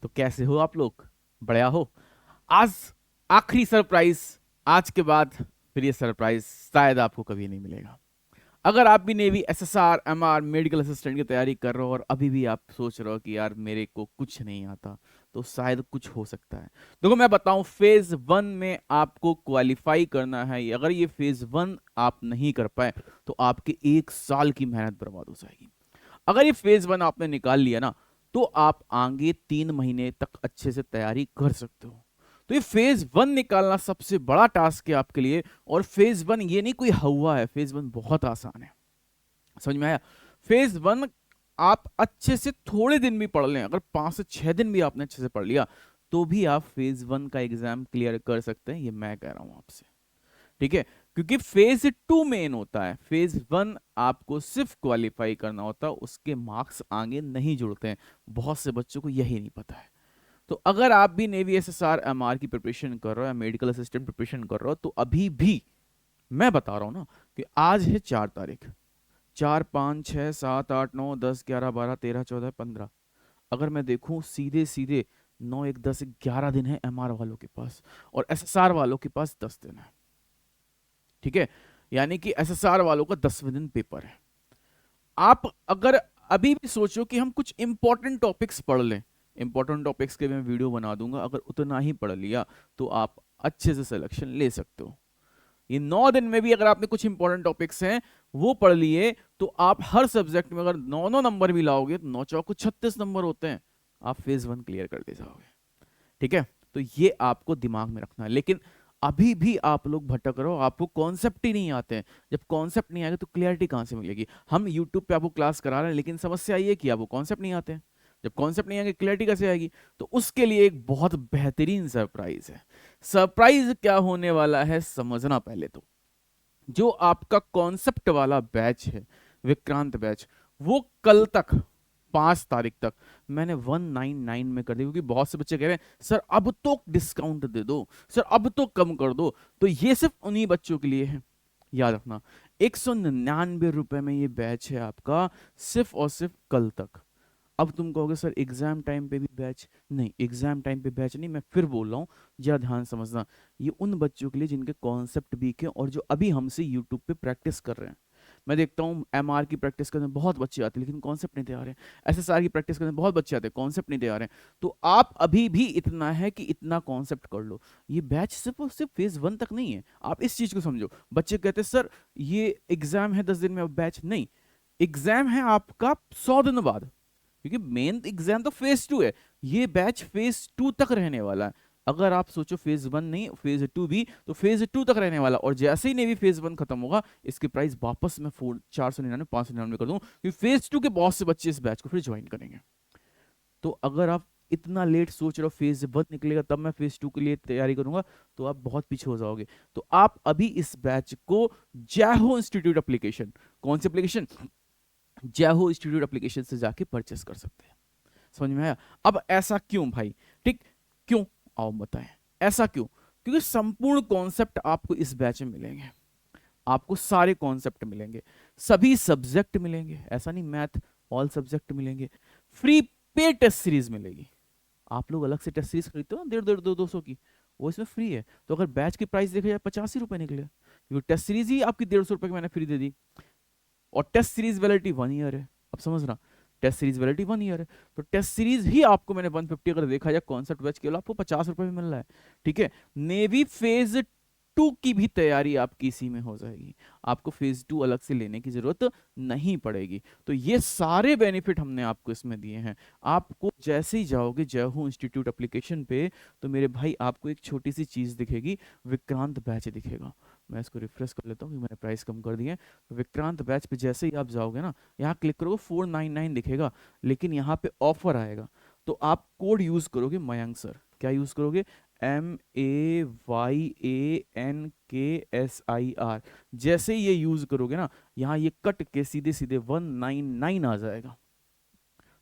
तो कैसे हो आप लोग? बढ़िया हो? आज आखिरी सरप्राइज। आज के बाद फिर ये सरप्राइज शायद आपको कभी नहीं मिलेगा। अगर आप भी navy SSR MR medical assistant की तैयारी कर रहे हो और अभी भी आप सोच रहे हो कि यार मेरे को कुछ नहीं आता, तो शायद कुछ हो सकता है। देखो मैं बताऊं, फेज वन में आपको क्वालिफाई करना है। अगर ये फेज वन आप नहीं कर पाए तो आपके 1 साल की मेहनत बर्बाद हो जाएगी। अगर ये फेज वन आपने निकाल लिया ना, तो आप आगे 3 महीने तक अच्छे से तैयारी कर सकते हो। तो ये फेज वन निकालना सबसे बड़ा टास्क है आपके लिए। और फेज वन ये नहीं कोई हवा है, फेज वन बहुत आसान है। समझ में आया? फेज वन आप अच्छे से थोड़े दिन भी पढ़ लें, अगर 5 से 6 दिन भी आपने अच्छे से पढ़ लिया, तो भी आप फेज वन का एग्जाम क्लियर कर सकते हैं। ये मैं कह रहा हूं आपसे, ठीक है? क्योंकि फेज टू मेन होता है। फेज वन आपको सिर्फ क्वालिफाई करना होता है, उसके मार्क्स आगे नहीं जुड़ते हैं। बहुत से बच्चों को यही नहीं पता है। तो अगर आप भी नेवी एसएसआर एमआर की प्रिपरेशन कर रहे हो या मेडिकल असिस्टेंट प्रिपरेशन कर रहे हो, तो अभी भी मैं बता रहा हूं ना कि आज है 4 तारीख। 4, 5, 6, 7, 8, 9, 10, 11, 12, 13, 14, 15। अगर मैं देखूं सीधे सीधे 9, 1, 10, 11 दिन है एमआर वालों के पास, और एसएसआर वालों के पास 10 दिन है। ठीक है? यानी कि एसएसआर वालों का 10वें दिन पेपर है। आप अगर अभी भी सोचो कि हम कुछ इंपॉर्टेंट टॉपिक्स पढ़ लें, इंपॉर्टेंट टॉपिक्स के मैं वीडियो बना दूंगा, अगर उतना ही पढ़ लिया तो आप अच्छे से सिलेक्शन ले सकते हो। ये 9 दिन में भी अगर आपने कुछ इंपॉर्टेंट टॉपिक्स हैं वो पढ़ लिए, तो आप हर सब्जेक्ट में अगर 9 9 नंबर भी लाओगे, तो 9 चौको 36 नंबर होते हैं, आप फेज वन क्लियर कर ले जाओगे। ठीक है? तो ये आपको दिमाग में रखना है। लेकिन अभी भी आप लोग भटक रहे हो, आपको कॉन्सेप्ट ही नहीं आते हैं। जब कॉन्सेप्ट नहीं आएगा तो क्लियरिटी कहां से मिलेगी? हम यूट्यूब पे आपको क्लास करा रहे हैं, लेकिन समस्या ये कि आपको कॉन्सेप्ट नहीं आते हैं। जब कॉन्सेप्ट नहीं आएंगे, क्लियरिटी कैसे आएगी? तो उसके लिए एक बहुत बेहतरीन सरप्राइज है। सरप्राइज क्या होने वाला है समझना पहले तो। जो आपका कॉन्सेप्ट वाला बैच है, विक्रांत बैच, वो कल तक 5 तारीख तक मैंने 199 में कर दी। क्योंकि बहुत से बच्चे कह रहे हैं सर अब तो डिस्काउंट दे दो, सर अब तो कम कर दो। तो ये सिर्फ उन्हीं बच्चों के लिए है, याद रखना। 199 रुपए में ये बैच है आपका, सिर्फ और सिर्फ कल तक। अब तुम कहोगे सर एग्जाम टाइम पे भी बैच? नहीं, एग्जाम टाइम पे बैच नहीं। मैं फिर बोल रहा हूँ, जरा ध्यान समझना। ये उन बच्चों के लिए जिनके कॉन्सेप्ट वीक है और जो अभी हमसे यूट्यूब पे प्रैक्टिस कर रहे हैं। मैं देखता हूँ एमआर की प्रैक्टिस करने बहुत बच्चे आते हैं, लेकिन कॉन्सेप्ट नहीं तैयार है। एसएसआर की प्रैक्टिस करने बहुत बच्चे आते हैं, कॉन्सेप्ट नहीं तैयार है। तो आप अभी भी इतना है कि इतना कॉन्सेप्ट कर लो। ये बैच सिर्फ और सिर्फ फेज वन तक नहीं है, आप इस चीज को समझो। बच्चे कहते हैं सर ये एग्जाम है 10 दिन में, अब बैच नहीं। एग्जाम है आपका 100 दिन बाद, क्योंकि मेन एग्जाम तो फेज टू है। ये बैच फेज टू तक रहने वाला है। अगर आप सोचो फेज वन नहीं फेज टू भी, तो फेज टू तक रहने वाला। और जैसे ही नेवी फेज वन खत्म होगा, इसके प्राइस वापस मैं 499 599 कर दूं, क्योंकि फेज टू के बहुत से बच्चे इस बैच को फिर ज्वाइन करेंगे। तो अगर आप इतना लेट सोच रहे हो फेज वन निकलेगा तब मैं फेज टू के लिए तैयारी करूंगा, तो आप बहुत पीछे हो जाओगे। तो आप अभी इस बैच को जयहो इंस्टीट्यूट एप्लीकेशन, कौन सी एप्लीकेशन? जयहो इंस्टीट्यूट एप्लीकेशन से जाके परचेस कर सकते हैं। समझ में आया? अब ऐसा क्यों भाई? ठीक, क्यों? आओ बताएं ऐसा क्यों। क्योंकि संपूर्ण कॉन्सेप्ट आपको इस बैच में मिलेंगे। आपको सारे कॉन्सेप्ट मिलेंगे, सभी सब्जेक्ट मिलेंगे। ऐसा नहीं मैथ, ऑल सब्जेक्ट मिलेंगे। फ्री पे टेस्ट सीरीज मिलेगी। आप लोग अलग से टेस्ट सीरीज खरीदते हो ना, 150 200 की, वो इसमें फ्री है। तो अगर बैच की प्राइस देखा जाए 85 रुपए निकले, क्योंकि टेस्ट सीरीज ही आपकी 150 रुपए की मैंने फ्री दे दी। और टेस्ट सीरीज वैलिडिटी 1 ईयर है। अब समझना, टेस्ट सीरीज वैलिडिटी 1 ईयर है। तो टेस्ट सीरीज ही आपको मैंने 150, अगर देखा जाए कॉन्सेप्ट बैच केवल आपको 50 रुपए में मिल रहा है। ठीक है? नेवी फेज टू की भी तैयारी आपकी इसी में हो जाएगी। आपको फेज टू अलग से लेने की जरूरत नहीं पड़ेगी। तो ये सारे बेनिफिट हमने आपको इसमें दिए हैं। आपको जैसे ही जाओगे जयहू इंस्टीट्यूट एप्लीकेशन पे, तो मेरे भाई आपको एक छोटी सी चीज दिखेगी, विक्रांत बैच दिखेगा। मैं इसको रिफ्रेश कर लेता हूँ कि मैंने प्राइस कम कर दिए हैं। तो विक्रांत बैच पे जैसे ही आप जाओगे ना, यहाँ क्लिक करोगे 499 दिखेगा, लेकिन यहाँ पे ऑफर आएगा। तो आप कोड यूज करोगे मयंक सर। क्या यूज करोगे? MAYANKSIR। जैसे ही ये यूज करोगे ना, यहाँ ये कट के सीधे सीधे 199 आ जाएगा।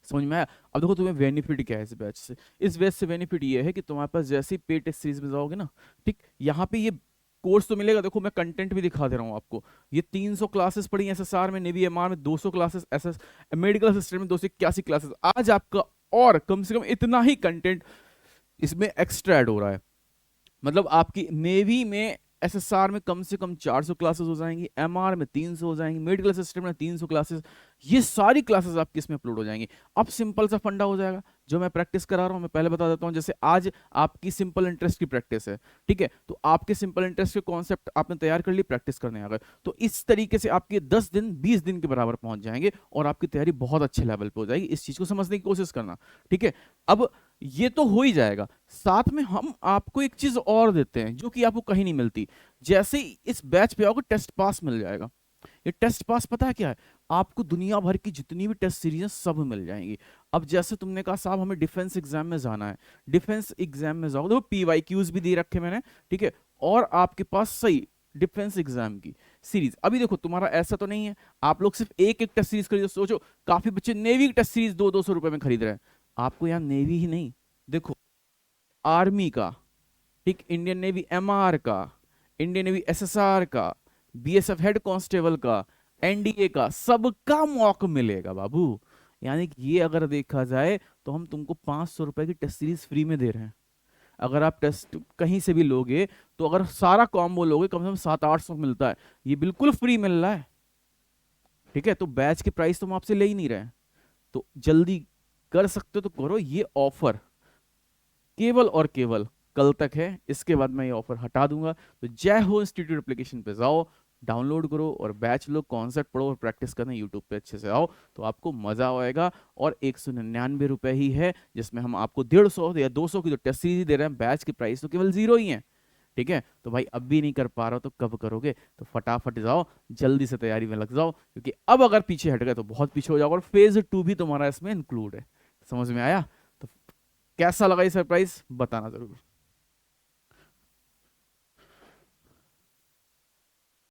समझ में आया? अब देखो तुम्हें बेनिफिट क्या है इस बैच से। इस बैच से बेनिफिट ये है कि तुम्हारे पास जैसे ही पे टेस्ट सीरीज में जाओगे ना, ठीक, यहाँ पे ये कोर्स तो मिलेगा। देखो मैं कंटेंट भी दिखा दे रहा हूँ आपको। ये 300 क्लासेस पढ़ी एसएसआर में, नेवी एमआर में 200 क्लासेस, एसएस मेडिकल असिस्टेंट में 281 क्लासेस। आज आपका और कम से कम इतना ही कंटेंट इसमें एक्स्ट्रा ऐड हो रहा है। मतलब आपकी नेवी में एसएसआर में कम से कम 400 क्लासेस हो जाएंगी, एमआर में 300 हो जाएंगी, मेडिकल असिस्टेंट में 300 क्लासेस, ये सारी क्लासेस आपकी इसमें अपलोड हो जाएंगी। अब सिंपल सा फंडा हो जाएगा जो मैं प्रैक्टिस करा रहा हूं, मैं पहले बता देता हूं। जैसे आज आपकी सिंपल इंटरेस्ट की प्रैक्टिस है, ठीक है, तो आपके सिंपल इंटरेस्ट के कॉन्सेप्ट आपने तैयार कर ली, प्रैक्टिस करने आ गए, तो इस तरीके से आपके 10 दिन 20 दिन के बराबर पहुंच जाएंगे और आपकी तैयारी बहुत अच्छे लेवल पे हो जाएगी। इस चीज को समझने की कोशिश करना, ठीक है। अब ये तो हो ही जाएगा, साथ में हम आपको एक चीज और देते हैं जो कि आपको कहीं नहीं मिलती। जैसे ही इस बैच पे आओगे टेस्ट पास मिल जाएगा। ये टेस्ट पास पता है क्या है? आपको दुनिया भर की जितनी भी टेस्ट सीरीज है सब मिल जाएंगी। अब जैसे तुमने कहा साहब हमें डिफेंस एग्जाम में जाना है, डिफेंस एग्जाम में जाओ, देखो पीवाईक्यूज भी दे रखे मैंने, ठीक है, और आपके पास सही डिफेंस एग्जाम की सीरीज। अभी देखो तुम्हारा ऐसा तो नहीं है आप लोग सिर्फ एक एक टेस्ट सीरीज खरीदो, सोचो काफी बच्चे नेवी की टेस्ट सीरीज 200-200 रुपए में खरीद रहे हैं। आपको यहाँ नेवी ही नहीं, देखो आर्मी का, ठीक, इंडियन नेवी एमआर का, इंडियन नेवी एसएसआर का, बीएसएफ हेड कांस्टेबल का, एनडीए का, सबका मौका मिलेगा बाबू। यानी कि ये अगर देखा जाए तो हम तुमको 500 रुपए की टेस्ट सीरीज फ्री में दे रहे हैं। अगर आप टेस्ट कहीं से भी लोगे तो अगर सारा कॉम्बो लोगे कम से कम 700-800 मिलता है, ये बिल्कुल फ्री मिल रहा है, ठीक है। तो बैच के प्राइस तो हम आपसे ले ही नहीं रहे हैं, तो जल्दी कर सकते हो तो करो। ये ऑफर केवल और केवल कल तक है, इसके बाद मैं ये ऑफर हटा दूंगा। तो जय हो इंस्टीट्यूट एप्लीकेशन पे जाओ, डाउनलोड करो और बैच लो, कॉन्सेप्ट पढ़ो और प्रैक्टिस करने यूट्यूब पे अच्छे से आओ, तो आपको मजा आएगा। और 199 रुपए ही है, जिसमें हम आपको 150 या 200 की जो टेस्ट सीरीज दे रहे हैं, बैच की प्राइस तो केवल 0 ही है, ठीक है। तो भाई अब भी नहीं कर पा रहा हो तो कब करोगे? तो फटाफट जाओ, जल्दी से तैयारी में लग जाओ, क्योंकि अब अगर पीछे हट गए तो बहुत पीछे हो जाओगे और फेज 2 भी तुम्हारा इसमें इंक्लूड है। समझ में आया? तो कैसा लगा ये सरप्राइज बताना जरूर।